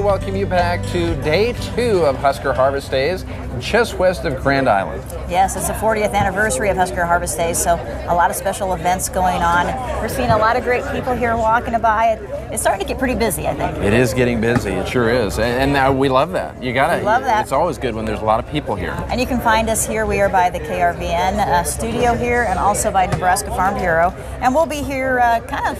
welcome you back to day 2 of Husker Harvest Days, just west of Grand Island. Yes, it's the 40th anniversary of Husker Harvest Days, so a lot of special events going on. We're seeing a lot of great people here walking by. It's starting to get pretty busy, I think. It is getting busy, it sure is, and we love that. You gotta love that. It's always good when there's a lot of people here. And you can find us here. We are by the KRVN studio here, and also by Nebraska Farm Bureau. And we'll be here kind of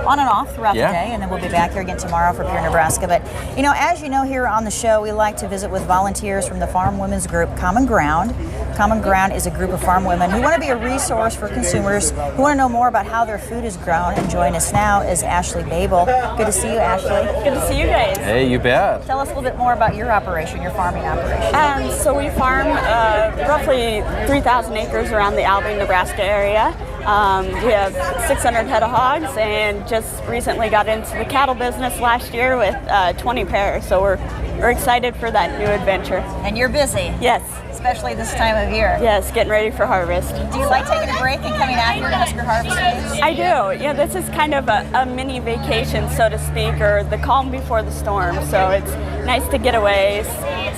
on and off throughout the day, and then we'll be back here again tomorrow for Pure Nebraska. But you know, as you know, here on the show, we like to visit with volunteers from the farm women's group CommonGround. CommonGround is a group of farm women who want to be a resource for consumers who want to know more about how their food is grown. And join us now is Ashley Babl. Good to see you, Ashley. Good to see you guys. Hey, you bet. Tell us a little bit more about your operation, your farming operation. So we farm roughly 3,000 acres around the Albion, Nebraska area. We have 600 head of hogs, and just recently got into the cattle business last year with 20 pairs. So we're excited for that new adventure. And you're busy. Yes. Especially this time of year. Yes, getting ready for harvest. Do you like taking a break and coming out here to Husker Harvest Days? I do. Yeah, this is kind of a mini vacation, so to speak, or the calm before the storm. So it's nice to get away,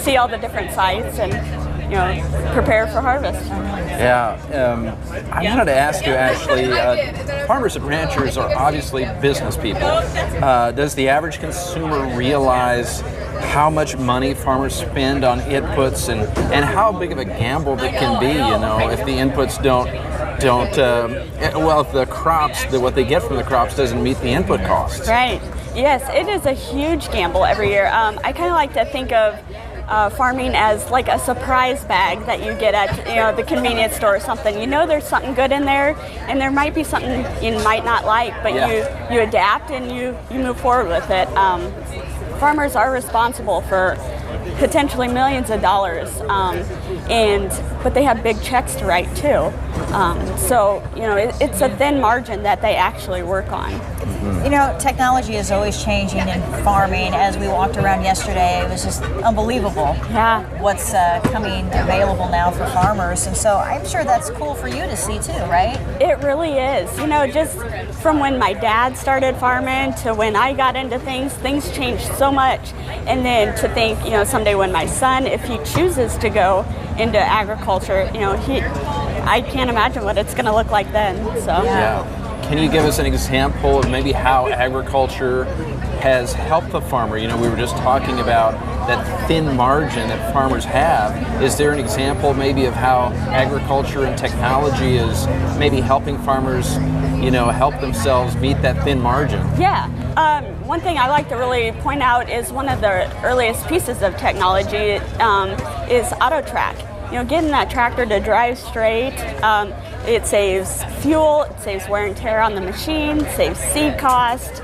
see all the different sites, and prepare for harvest. Yeah, I wanted to ask you, Ashley, farmers and ranchers are obviously business people. Does the average consumer realize how much money farmers spend on inputs and how big of a gamble that can be, if the inputs don't if the crops, what they get from the crops doesn't meet the input costs? Right. Yes, it is a huge gamble every year. I kind of like to think of farming as like a surprise bag that you get at the convenience store or something. There's something good in there, and there might be something you might not like, but you adapt and you move forward with it. Farmers are responsible for potentially millions of dollars, but they have big checks to write too. It's a thin margin that they actually work on. Mm-hmm. Technology is always changing in farming. As we walked around yesterday, it was just unbelievable. Yeah. What's coming available now for farmers, and so I'm sure that's cool for you to see too, right? It really is. Just from when my dad started farming to when I got into things changed so much. And then to think, someday when my son, if he chooses to go into agriculture, I can't imagine what it's going to look like then. So. Yeah. Can you give us an example of maybe how agriculture has helped the farmer? We were just talking about that thin margin that farmers have. Is there an example maybe of how agriculture and technology is maybe helping farmers, help themselves meet that thin margin? Yeah. One thing I like to really point out is one of the earliest pieces of technology is AutoTrack. Getting that tractor to drive straight, it saves fuel, it saves wear and tear on the machine, saves seed cost.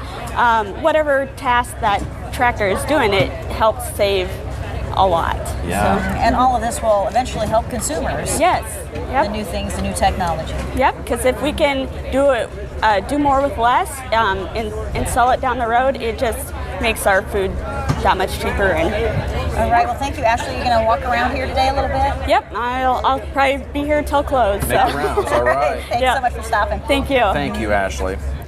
Whatever task that tractor is doing, it helps save a lot. Yeah. And all of this will eventually help consumers. Yes. Yep. The new things, the new technology. Yep, because if we can do more with less and sell it down the road, it just makes our food that much cheaper. All right, well, thank you, Ashley. You're going to walk around here today a little bit? Yup, I'll probably be here till close. Make the rounds, all right. Thanks so much for stopping. Thank you. Thank you, Ashley.